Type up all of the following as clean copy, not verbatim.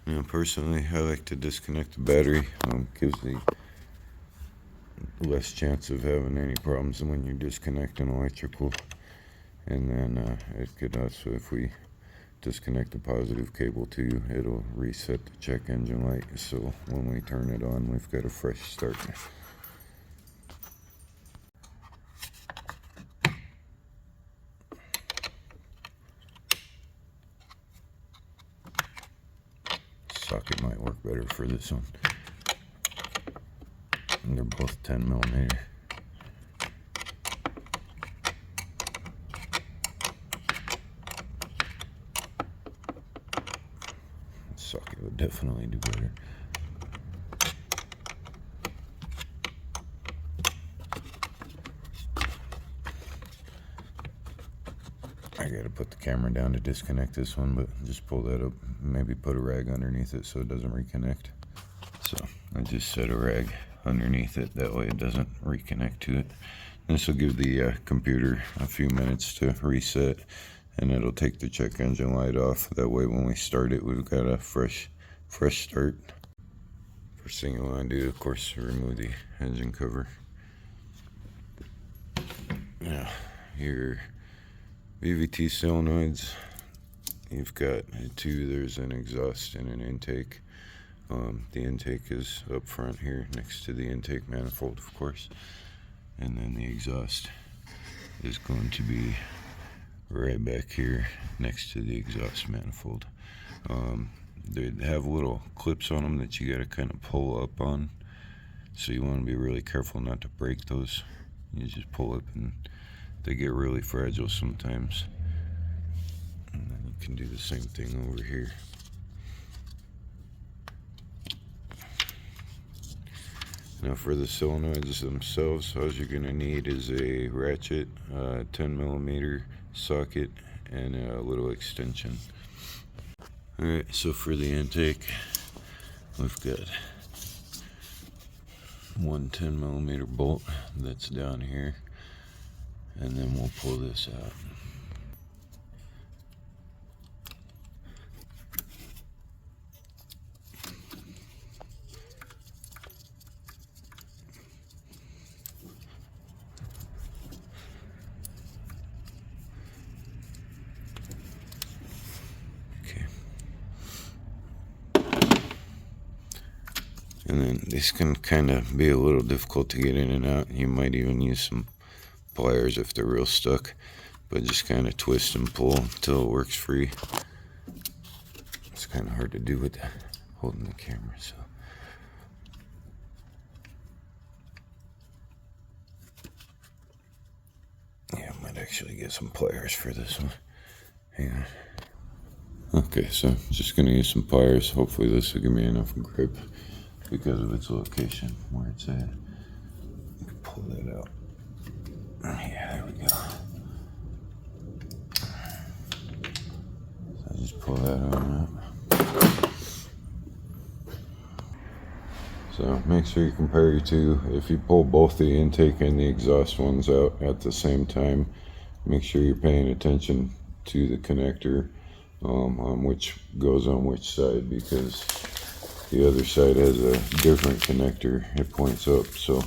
You know, personally, I like to disconnect the battery. Gives the less chance of having any problems when you're disconnecting electrical. And then it could also, if we disconnect the positive cable too, it'll reset the check engine light, so when we turn it on, we've got a fresh start. Socket might work better for this one. And they're both 10mm. Socket would definitely do better. I gotta put the camera down to disconnect this one, but just pull that up, maybe put a rag underneath it so it doesn't reconnect. So I just set a rag underneath it, that way it doesn't reconnect to it. This will give the computer a few minutes to reset, and it'll take the check engine light off. That way when we start it, we've got a fresh start. First thing you want to do, of course, is remove the engine cover. Now, your VVT Solenoids, you've got two. There's an exhaust and an intake. The intake is up front here next to the intake manifold, of course, and then the exhaust is going to be right back here next to the exhaust manifold. They have little clips on them that you got to kind of pull up on, so you want to be really careful not to break those. You just pull up, and they get really fragile sometimes. And then you can do the same thing over here. Now for the solenoids themselves, all you're going to need is a ratchet, 10mm socket, and a little extension. Alright, so for the intake, we've got one 10mm bolt that's down here, and then we'll pull this out. And then this can kind of be a little difficult to get in and out. You might even use some pliers if they're real stuck, but just kind of twist and pull until it works free. It's kind of hard to do with holding the camera, so. Yeah, I might actually get some pliers for this one. Hang on. Okay, so just gonna use some pliers. Hopefully this will give me enough grip because of its location where it's at. You can pull that out. Yeah, there we go. So I just pull that on up. So make sure you compare your two. If you pull both the intake and the exhaust ones out at the same time, make sure you're paying attention to the connector on which goes on which side, because the other side has a different connector. It points up, so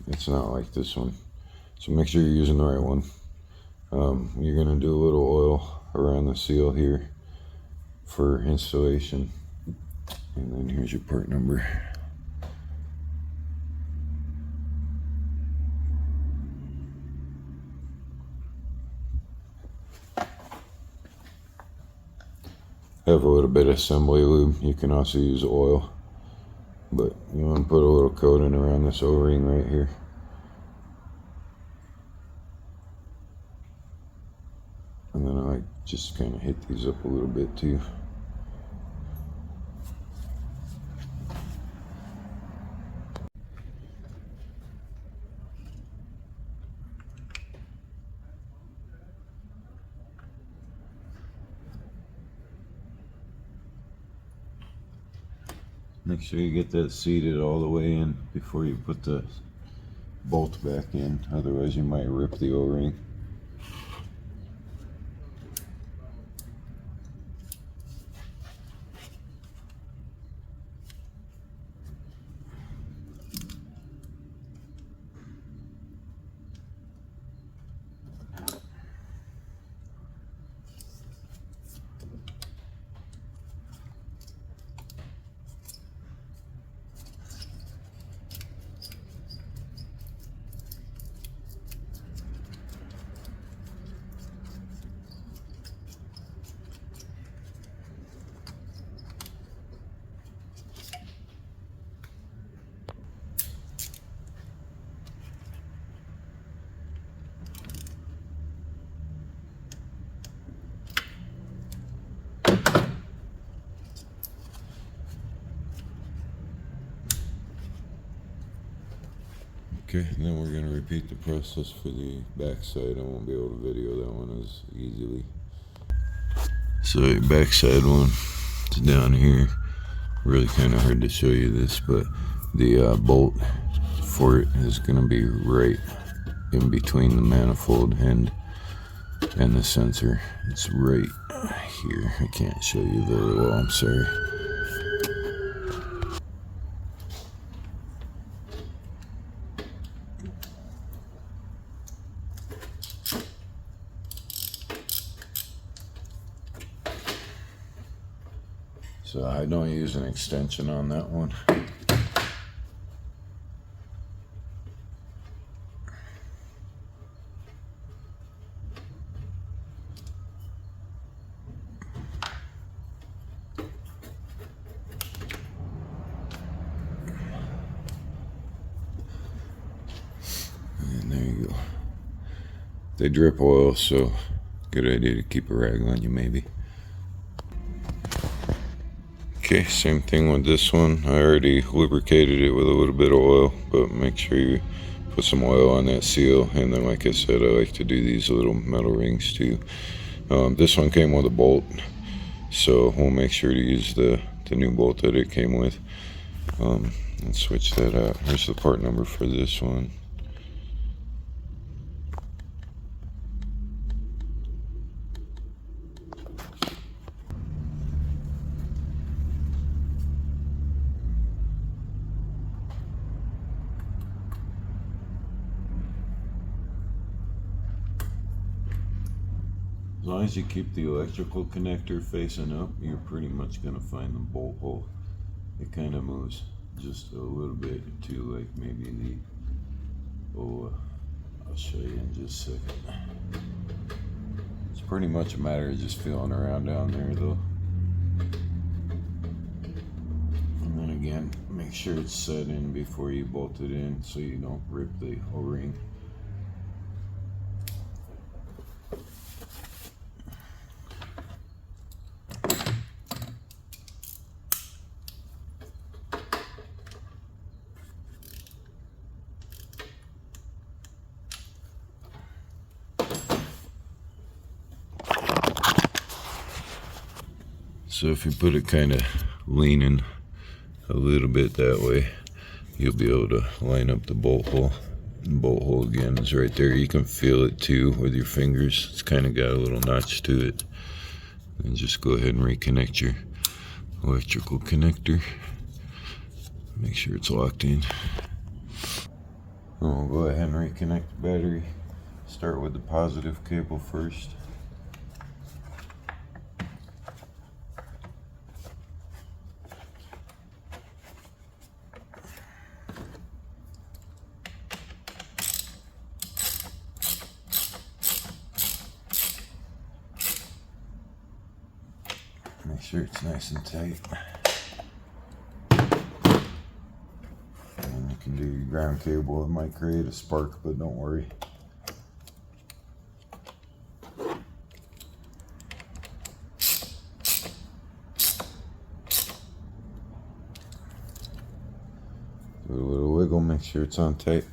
it's not like this one. So make sure you're using the right one. You're going to do a little oil around the seal here for installation. And then here's your part number. Have a little bit of assembly lube. You can also use oil, but you want to put a little coating around this O-ring right here. And then I just kind of hit these up a little bit too. Make sure you get that seated all the way in before you put the bolt back in, otherwise you might rip the O-ring. Okay, and then we're going to repeat the process for the back side. I won't be able to video that one as easily. So your backside one is down here. Really kind of hard to show you this, but the bolt for it is going to be right in between the manifold and the sensor. It's right here. I can't show you very well, I'm sorry. So I don't use an extension on that one. And there you go. They drip oil, so good idea to keep a rag on you maybe. Okay, same thing with this one. I already lubricated it with a little bit of oil, but make sure you put some oil on that seal. And then, like I said, I like to do these little metal rings too. This one came with a bolt, so we'll make sure to use the new bolt that it came with. Let's switch that out. Here's the part number for this one. As long as you keep the electrical connector facing up, you're pretty much going to find the bolt hole. It kind of moves just a little bit to like maybe the, I'll show you in just a second. It's pretty much a matter of just feeling around down there though. And then again, make sure it's set in before you bolt it in so you don't rip the O-ring. So if you put it kind of leaning a little bit that way, you'll be able to line up the bolt hole. The bolt hole again is right there. You can feel it too with your fingers. It's kind of got a little notch to it. And just go ahead and reconnect your electrical connector. Make sure it's locked in. We'll go ahead and reconnect the battery. Start with the positive cable first. Make sure it's nice and tight. And you can do your ground cable. It might create a spark, but don't worry. Do a little wiggle, make sure it's on tight.